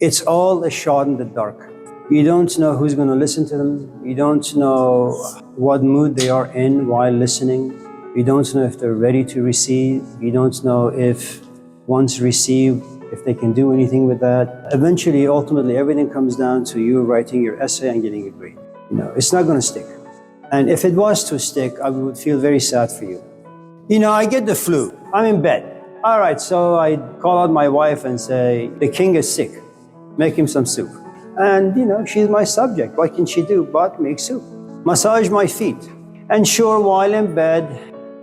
It's all a shot in the dark. You don't know who's going to listen to them. You don't know what mood they are in while listening. You don't know if they're ready to receive. You don't know if once received, if they can do anything with that. Eventually, ultimately, everything comes down to you writing your essay and getting a grade. It's not going to stick. And if it was to stick, I would feel very sad for you. I get the flu. I'm in bed. All right, so I call out my wife and say, the king is sick. Make him some soup. And, she's my subject. What can she do but make soup? Massage my feet. And sure, while in bed,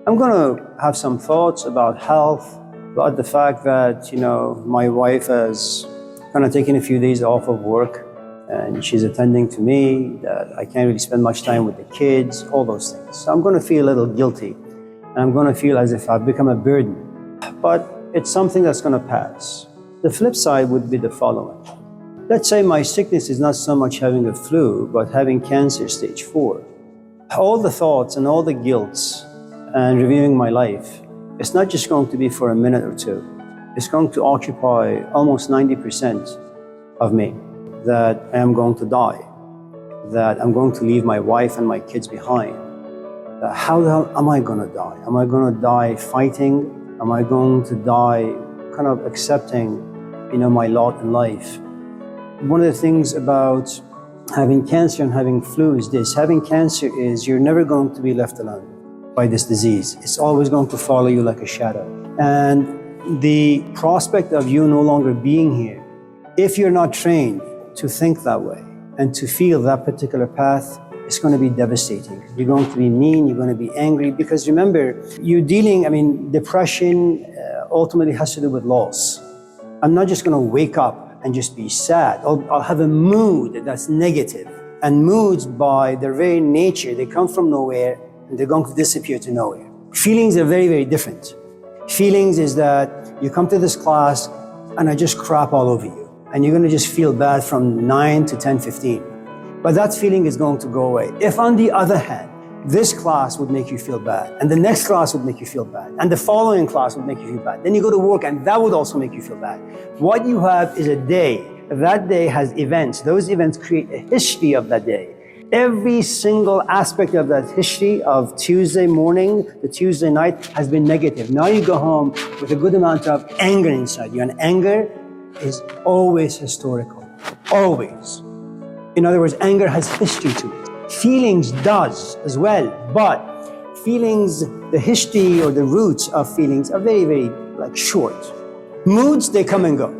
I'm going to have some thoughts about health, about the fact that, my wife has kind of taken a few days off of work and she's attending to me, that I can't really spend much time with the kids, all those things. So I'm going to feel a little guilty and I'm going to feel as if I've become a burden. But it's something that's going to pass. The flip side would be the following. Let's say my sickness is not so much having a flu, but having cancer stage 4. All the thoughts and all the guilts and reviewing my life, it's not just going to be for a minute or two. It's going to occupy almost 90% of me, that I am going to die, that I'm going to leave my wife and my kids behind. How the hell am I going to die? Am I going to die fighting? Am I going to die kind of accepting, my lot in life? One of the things about having cancer and having flu is this. Having cancer is you're never going to be left alone by this disease. It's always going to follow you like a shadow. And the prospect of you no longer being here, if you're not trained to think that way and to feel that particular path, it's going to be devastating. You're going to be mean, you're going to be angry, because remember, depression ultimately has to do with loss. I'm not just going to wake up and just be sad. I'll have a mood that's negative. And moods, by their very nature, they come from nowhere and they're going to disappear to nowhere. Feelings are very, very different. Feelings is that you come to this class and I just crap all over you. And you're going to just feel bad from 9 to 10:15. But that feeling is going to go away. If, on the other hand, this class would make you feel bad, and the next class would make you feel bad, and the following class would make you feel bad, then you go to work and that would also make you feel bad. What you have is a day. That day has events. Those events create a history of that day. Every single aspect of that history of Tuesday morning to Tuesday night has been negative. Now you go home with a good amount of anger inside you, and anger is always historical. Always. In other words, anger has history to it. Feelings does as well, but feelings, the history or the roots of feelings are very, very short. Moods, they come and go.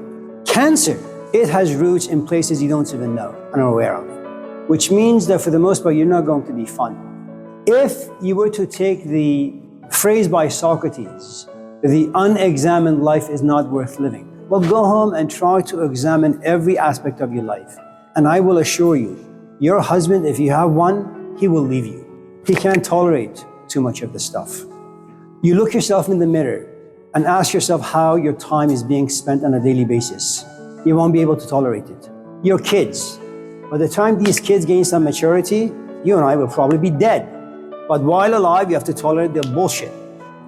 Cancer, it has roots in places you don't even know and are aware of, which means that for the most part, you're not going to be fun. If you were to take the phrase by Socrates, the unexamined life is not worth living. Well, go home and try to examine every aspect of your life. And I will assure you, your husband, if you have one, he will leave you. He can't tolerate too much of this stuff. You look yourself in the mirror and ask yourself how your time is being spent on a daily basis. You won't be able to tolerate it. Your kids, by the time these kids gain some maturity, you and I will probably be dead. But while alive, you have to tolerate their bullshit.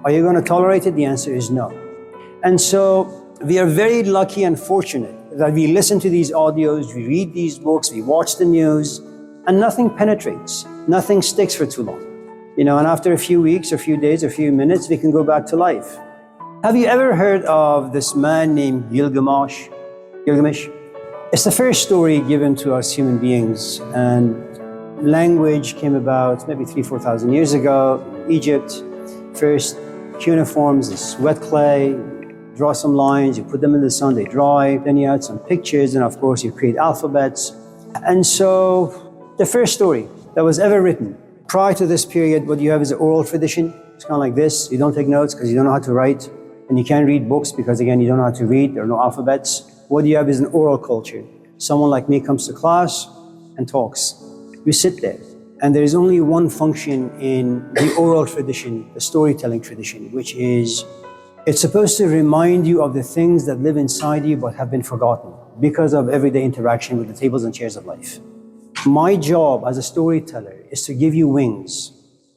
Are you going to tolerate it? The answer is no. And so we are very lucky and fortunate that we listen to these audios, we read these books, we watch the news, and nothing penetrates, nothing sticks for too long. And after a few weeks, or a few days, or a few minutes, we can go back to life. Have you ever heard of this man named Gilgamesh? It's the first story given to us human beings, and language came about maybe 3,000-4,000 years ago in Egypt. First cuneiforms, this wet clay, draw some lines, you put them in the sun, they dry, then you add some pictures, and of course you create alphabets. And so the first story that was ever written, prior to this period, what you have is an oral tradition. It's kind of like this. You don't take notes because you don't know how to write, and you can't read books because, again, you don't know how to read. There are no alphabets. What you have is an oral culture. Someone like me comes to class and talks. You sit there, and there is only one function in the oral tradition, the storytelling tradition, which is it's supposed to remind you of the things that live inside you but have been forgotten because of everyday interaction with the tables and chairs of life. My job as a storyteller is to give you wings.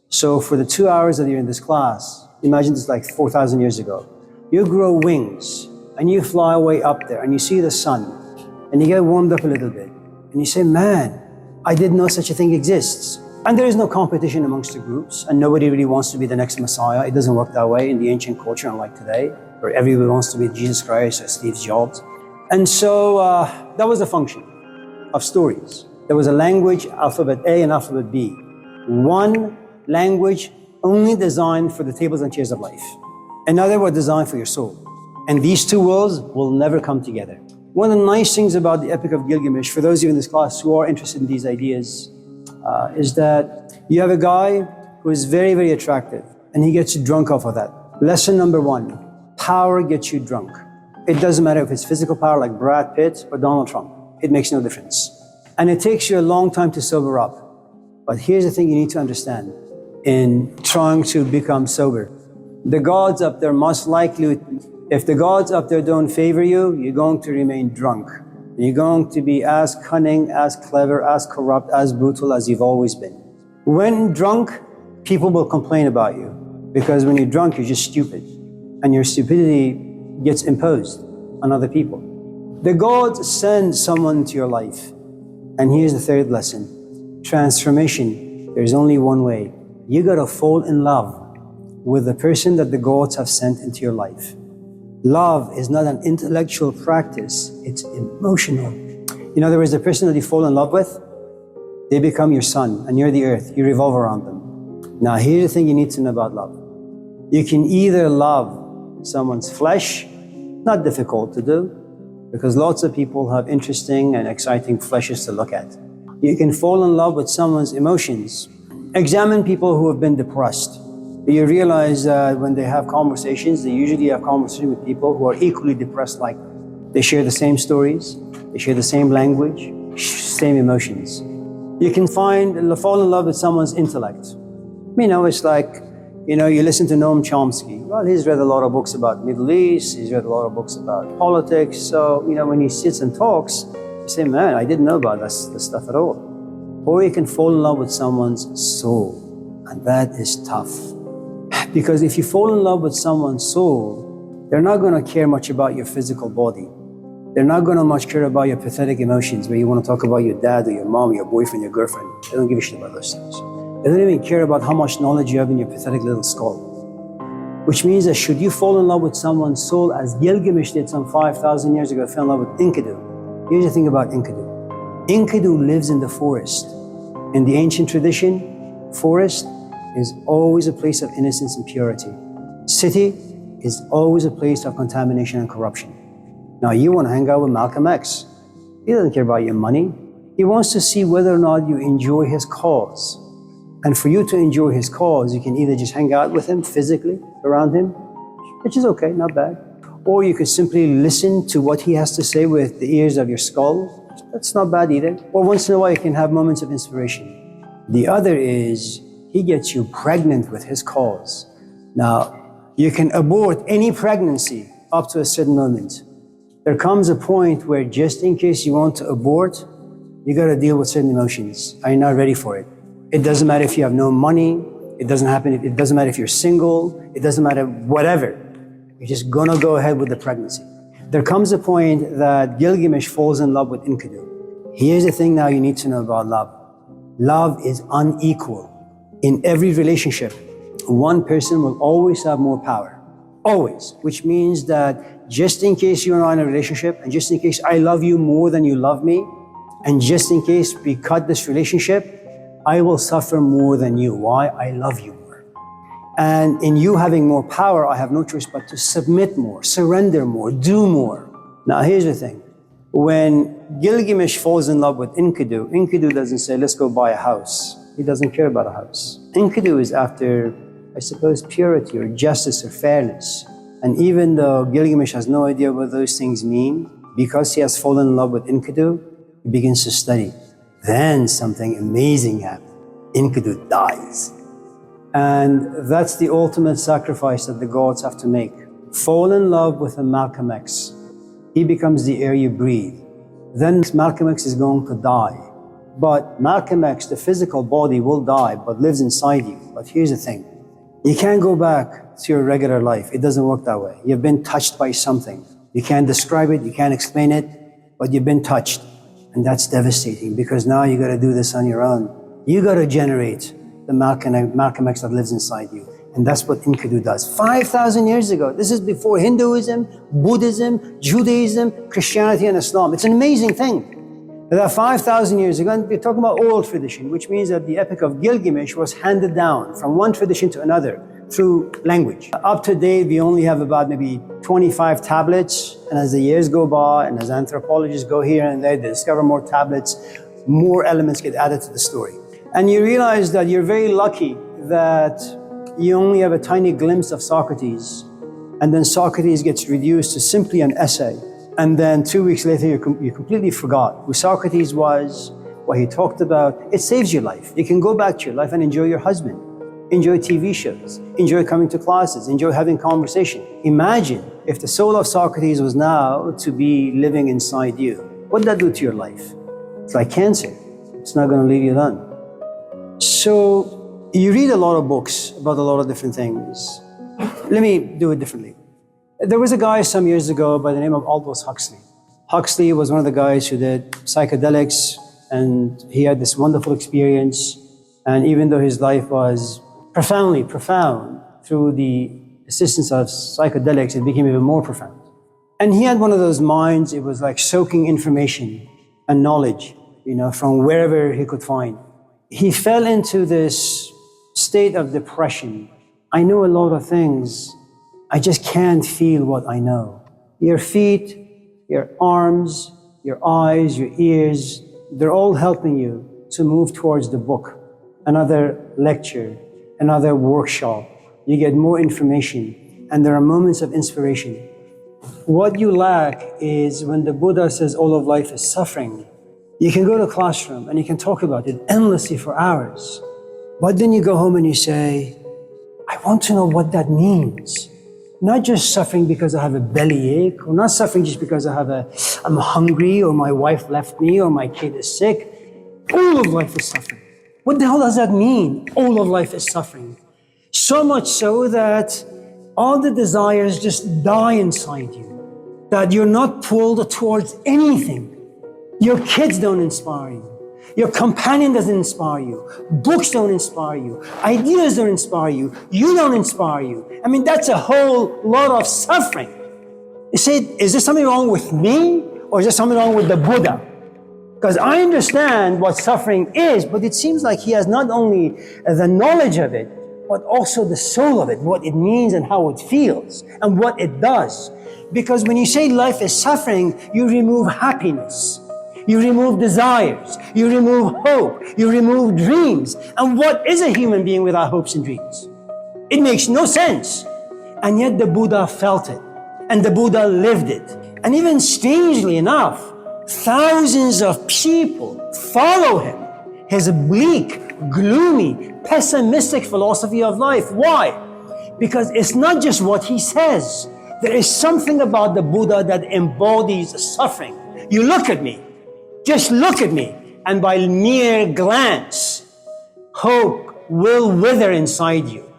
So for the 2 hours that you're in this class, imagine this like 4,000 years ago, you grow wings and you fly away up there and you see the sun and you get warmed up a little bit, and you say, man, I didn't know such a thing exists. And there is no competition amongst the groups, and nobody really wants to be the next Messiah. It doesn't work that way in the ancient culture, unlike today, where everybody wants to be Jesus Christ or Steve Jobs. And so that was the function of stories. There was a language, alphabet A and alphabet B. One language only designed for the tables and chairs of life. Another was designed for your soul. And these two worlds will never come together. One of the nice things about the Epic of Gilgamesh, for those of you in this class who are interested in these ideas, is that you have a guy who is very, very attractive, and he gets you drunk off of that. Lesson number one, power gets you drunk. It doesn't matter if it's physical power like Brad Pitt or Donald Trump. It makes no difference. And it takes you a long time to sober up. But here's the thing you need to understand in trying to become sober. The gods up there most likely, if the gods up there don't favor you, you're going to remain drunk. You're going to be as cunning, as clever, as corrupt, as brutal as you've always been. When drunk, people will complain about you. Because when you're drunk, you're just stupid. And your stupidity gets imposed on other people. The gods send someone into your life. And here's the third lesson. Transformation. There's only one way. You gotta fall in love with the person that the gods have sent into your life. Love is not an intellectual practice, it's emotional. In other words, the person that you fall in love with, they become your sun, and you're the earth. You revolve around them. Now, here's the thing you need to know about love. You can either love someone's flesh, not difficult to do, because lots of people have interesting and exciting fleshes to look at. You can fall in love with someone's emotions. Examine people who have been depressed. You realize that when they have conversations, they usually have conversations with people who are equally depressed like them. They share the same stories, they share the same language, same emotions. You can fall in love with someone's intellect. You know, it's like, you listen to Noam Chomsky. Well, he's read a lot of books about the Middle East, he's read a lot of books about politics. So, when he sits and talks, you say, man, I didn't know about this stuff at all. Or you can fall in love with someone's soul, and that is tough. Because if you fall in love with someone's soul, they're not going to care much about your physical body. They're not going to much care about your pathetic emotions where you want to talk about your dad or your mom, or your boyfriend, your girlfriend. They don't give a shit about those things. They don't even care about how much knowledge you have in your pathetic little skull. Which means that should you fall in love with someone's soul, as Gilgamesh did some 5,000 years ago, fell in love with Enkidu. Here's the thing about Enkidu. Enkidu lives in the forest. In the ancient tradition, forest is always a place of innocence and purity. City is always a place of contamination and corruption. Now you want to hang out with Malcolm X. He doesn't care about your money. He wants to see whether or not you enjoy his cause. And for you to enjoy his cause, you can either just hang out with him physically around him, which is okay, not bad. Or you could simply listen to what he has to say with the ears of your skull. That's not bad either. Or once in a while you can have moments of inspiration. The other is, he gets you pregnant with his cause. Now, you can abort any pregnancy up to a certain moment. There comes a point where just in case you want to abort, you got to deal with certain emotions. Are you not ready for it? It doesn't matter if you have no money. It doesn't matter if you're single. It doesn't matter whatever. You're just going to go ahead with the pregnancy. There comes a point that Gilgamesh falls in love with Enkidu. Here's the thing now you need to know about love. Love is unequal. In every relationship, one person will always have more power. Always. Which means that just in case you and I are in a relationship, and just in case I love you more than you love me, and just in case we cut this relationship, I will suffer more than you. Why? I love you more. And in you having more power, I have no choice but to submit more, surrender more, do more. Now here's the thing. When Gilgamesh falls in love with Enkidu, Enkidu doesn't say, let's go buy a house. He doesn't care about a house. Enkidu is after, I suppose, purity or justice or fairness. And even though Gilgamesh has no idea what those things mean, because he has fallen in love with Enkidu, he begins to study. Then something amazing happens. Enkidu dies. And that's the ultimate sacrifice that the gods have to make. Fall in love with a Malcolm X. He becomes the air you breathe. Then Malcolm X is going to die. But Malcolm X, the physical body, will die, but lives inside you. But here's the thing. You can't go back to your regular life. It doesn't work that way. You've been touched by something. You can't describe it. You can't explain it. but you've been touched. And that's devastating because now you got to do this on your own. You got to generate the Malcolm X that lives inside you. And that's what Enkidu does. 5,000 years ago, this is before Hinduism, Buddhism, Judaism, Christianity, and Islam. It's an amazing thing. That 5,000 years ago, and we're talking about oral tradition, which means that the Epic of Gilgamesh was handed down from one tradition to another through language. Up to date, we only have about maybe 25 tablets, and as the years go by, and as anthropologists go here and there, they discover more tablets, more elements get added to the story. And you realize that you're very lucky that you only have a tiny glimpse of Socrates, and then Socrates gets reduced to simply an essay. And then 2 weeks later, you completely forgot who Socrates was, what he talked about. It saves your life. You can go back to your life and enjoy your husband, enjoy TV shows, enjoy coming to classes, enjoy having conversation. Imagine if the soul of Socrates was now to be living inside you. What would that do to your life? It's like cancer. It's not going to leave you alone. So you read a lot of books about a lot of different things. Let me do it differently. There was a guy some years ago by the name of Aldous Huxley. Huxley was one of the guys who did psychedelics, and he had this wonderful experience. And even though his life was profoundly profound, through the assistance of psychedelics, it became even more profound. And he had one of those minds, it was like soaking information and knowledge, from wherever he could find. He fell into this state of depression. I know a lot of things, I just can't feel what I know. Your feet, your arms, your eyes, your ears, they're all helping you to move towards the book, another lecture, another workshop. You get more information, and there are moments of inspiration. What you lack is when the Buddha says all of life is suffering, you can go to a classroom and you can talk about it endlessly for hours. But then you go home and you say, I want to know what that means. Not just suffering because I have a bellyache, or not suffering just because I'm hungry, or my wife left me, or my kid is sick. All of life is suffering. What the hell does that mean? All of life is suffering. So much so that all the desires just die inside you, that you're not pulled towards anything. Your kids don't inspire you. Your companion doesn't inspire you. Books don't inspire you. Ideas don't inspire you. You don't inspire you. I mean, that's a whole lot of suffering. You say, is there something wrong with me, or is there something wrong with the Buddha? Because I understand what suffering is, but it seems like he has not only the knowledge of it, but also the soul of it, what it means and how it feels and what it does. Because when you say life is suffering, you remove happiness. You remove desires, you remove hope, you remove dreams. And what is a human being without hopes and dreams? It makes no sense. And yet the Buddha felt it, and the Buddha lived it. And even strangely enough, thousands of people follow him, his bleak, gloomy, pessimistic philosophy of life. Why? Because it's not just what he says. There is something about the Buddha that embodies suffering. You look at me. Just look at me, and by mere glance, hope will wither inside you.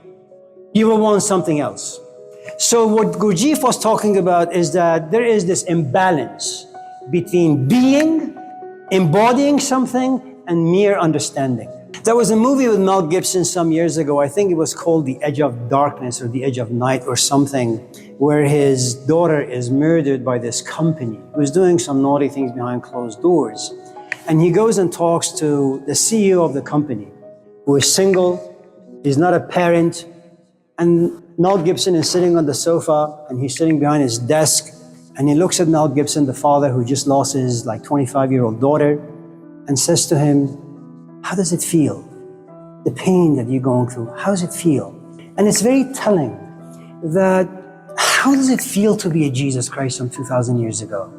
You will want something else. So what Gurdjieff was talking about is that there is this imbalance between being, embodying something, and mere understanding. There was a movie with Mel Gibson some years ago, I think it was called The Edge of Darkness or The Edge of Night or something, where his daughter is murdered by this company who's doing some naughty things behind closed doors. And he goes and talks to the CEO of the company, who is single, he's not a parent, and Mel Gibson is sitting on the sofa and he's sitting behind his desk, and he looks at Mel Gibson, the father who just lost his 25-year-old daughter, and says to him, how does it feel? The pain that you're going through, how does it feel? And it's very telling that how does it feel to be a Jesus Christ from 2,000 years ago?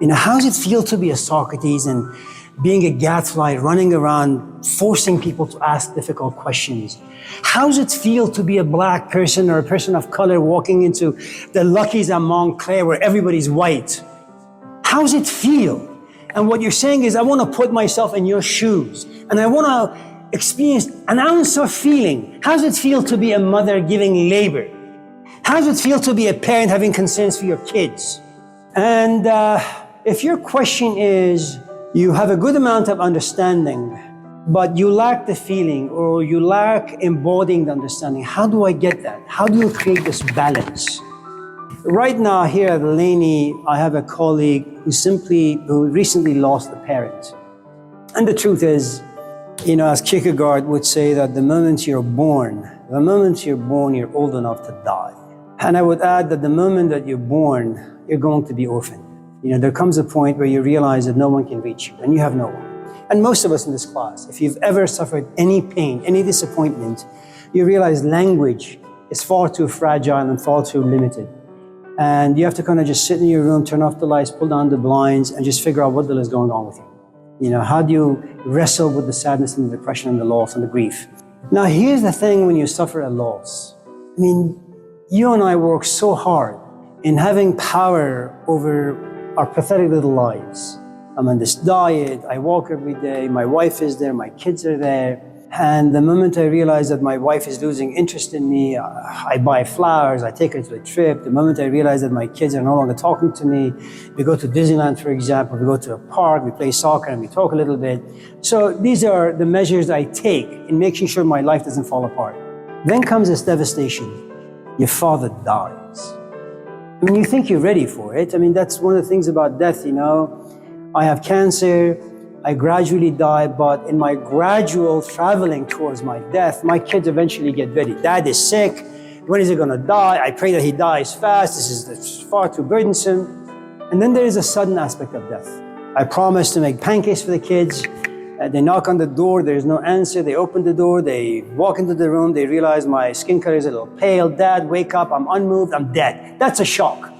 How does it feel to be a Socrates and being a gadfly, running around, forcing people to ask difficult questions? How does it feel to be a black person or a person of color walking into the Lucky's at Montclair where everybody's white? How does it feel? And what you're saying is, I want to put myself in your shoes, and I want to experience an ounce of feeling. How does it feel to be a mother giving labor? How does it feel to be a parent having concerns for your kids? And if your question is, you have a good amount of understanding, but you lack the feeling or you lack embodying the understanding, how do I get that? How do you create this balance? Right now here at Laney, I have a colleague who recently lost a parent. And the truth is, as Kierkegaard would say, that the moment you're born, you're old enough to die. And I would add that the moment that you're born, you're going to be orphaned. There comes a point where you realize that no one can reach you and you have no one. And most of us in this class, if you've ever suffered any pain, any disappointment, you realize language is far too fragile and far too limited. And you have to kind of just sit in your room, turn off the lights, pull down the blinds, and just figure out what the hell is going on with you. How do you wrestle with the sadness and the depression and the loss and the grief? Now, here's the thing when you suffer a loss. You and I work so hard in having power over our pathetic little lives. I'm on this diet, I walk every day, my wife is there, my kids are there. And the moment I realize that my wife is losing interest in me, I buy flowers, I take her to a trip. The moment I realize that my kids are no longer talking to me, we go to Disneyland, for example, we go to a park, we play soccer, and we talk a little bit. So these are the measures I take in making sure my life doesn't fall apart. Then comes this devastation. Your father dies. You think you're ready for it. That's one of the things about death, I have cancer, I gradually die, but in my gradual traveling towards my death, my kids eventually get ready. Dad is sick. When is he going to die? I pray that he dies fast. This is far too burdensome. And then there is a sudden aspect of death. I promise to make pancakes for the kids. They knock on the door. There's no answer. They open the door. They walk into the room. They realize my skin color is a little pale. Dad, wake up. I'm unmoved. I'm dead. That's a shock.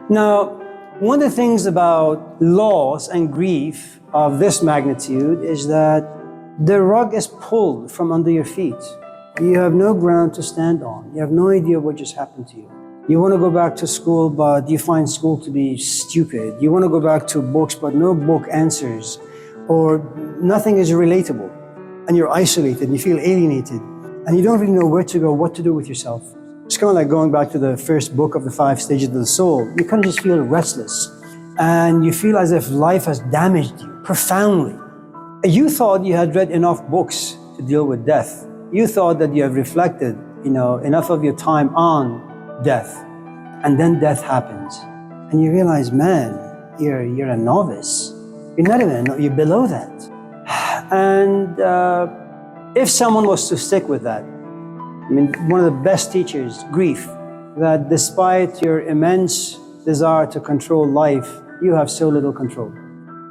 Now, one of the things about loss and grief of this magnitude is that the rug is pulled from under your feet. You have no ground to stand on. You have no idea what just happened to you. You want to go back to school, but you find school to be stupid. You want to go back to books, but no book answers, or nothing is relatable. And you're isolated, and you feel alienated, and you don't really know where to go, what to do with yourself. It's kind of like going back to the first book of the 5 stages of the soul. You kind of just feel restless. And you feel as if life has damaged you profoundly. You thought you had read enough books to deal with death. You thought that you have reflected, enough of your time on death. And then death happens. And you realize, man, you're a novice. You're not even, you're below that. And if someone was to stick with that, one of the best teachers, grief, that despite your immense desire to control life, you have so little control.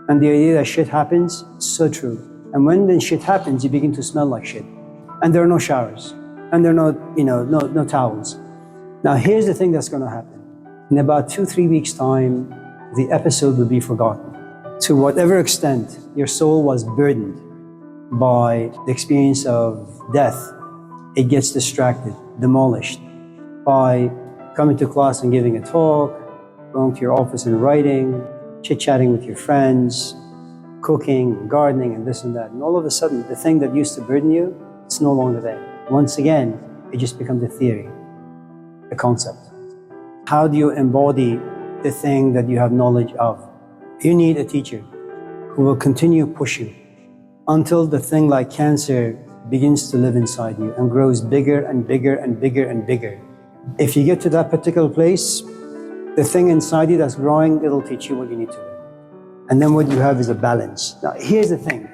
And the idea that shit happens, so true. And when then shit happens, you begin to smell like shit. And there are no showers. And there are no towels. Now here's the thing that's gonna happen. In about 2-3 weeks' time, the episode will be forgotten. To whatever extent your soul was burdened by the experience of death, it gets distracted, demolished by coming to class and giving a talk, going to your office and writing, chit-chatting with your friends, cooking, gardening, and this and that. And all of a sudden, the thing that used to burden you, it's no longer there. Once again, it just becomes a theory, a concept. How do you embody the thing that you have knowledge of? You need a teacher who will continue to push you until the thing like cancer begins to live inside you and grows bigger and bigger and bigger and bigger. If you get to that particular place, the thing inside you that's growing, it'll teach you what you need to learn. And then what you have is a balance. Now, here's the thing.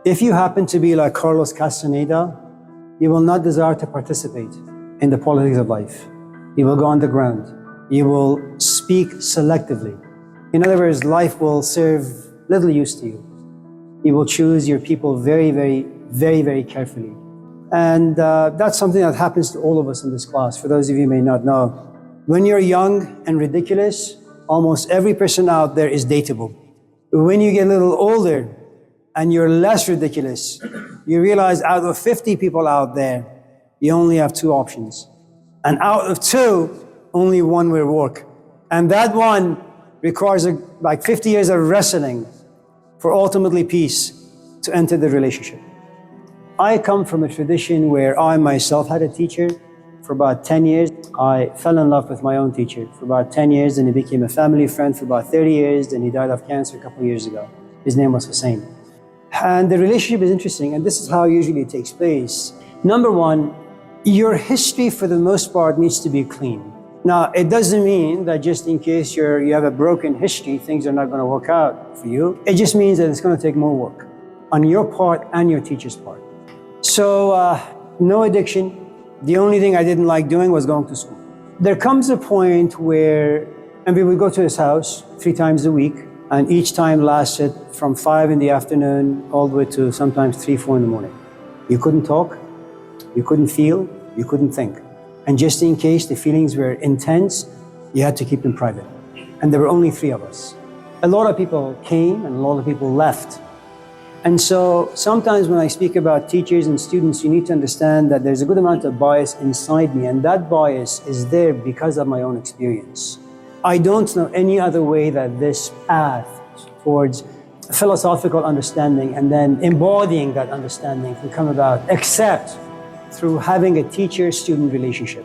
If you happen to be like Carlos Castaneda, you will not desire to participate in the politics of life. You will go underground. You will speak selectively. In other words, life will serve little use to you. You will choose your people very, very, very, very carefully. And that's something that happens to all of us in this class, for those of you who may not know. When you're young and ridiculous, almost every person out there is dateable. When you get a little older and you're less ridiculous, you realize out of 50 people out there, you only have 2 options. And out of 2, only 1 will work. And that one requires like 50 years of wrestling for ultimately peace to enter the relationship. I come from a tradition where I myself had a teacher for about 10 years. I fell in love with my own teacher for about 10 years, and he became a family friend for about 30 years, and he died of cancer a couple of years ago. His name was Hussein. And the relationship is interesting, and this is how usually it takes place. Number one, your history for the most part needs to be clean. Now, it doesn't mean that just in case you have a broken history, things are not going to work out for you. It just means that it's going to take more work on your part and your teacher's part. So, no addiction. The only thing I didn't like doing was going to school. There comes a point where, and we would go to his house 3 times a week, and each time lasted from 5 in the afternoon all the way to sometimes 3, 4 in the morning. You couldn't talk, you couldn't feel, you couldn't think. And just in case the feelings were intense, you had to keep them private. And there were only 3 of us. A lot of people came and a lot of people left. And so sometimes when I speak about teachers and students, you need to understand that there's a good amount of bias inside me, and that bias is there because of my own experience. I don't know any other way that this path towards philosophical understanding and then embodying that understanding can come about except through having a teacher-student relationship.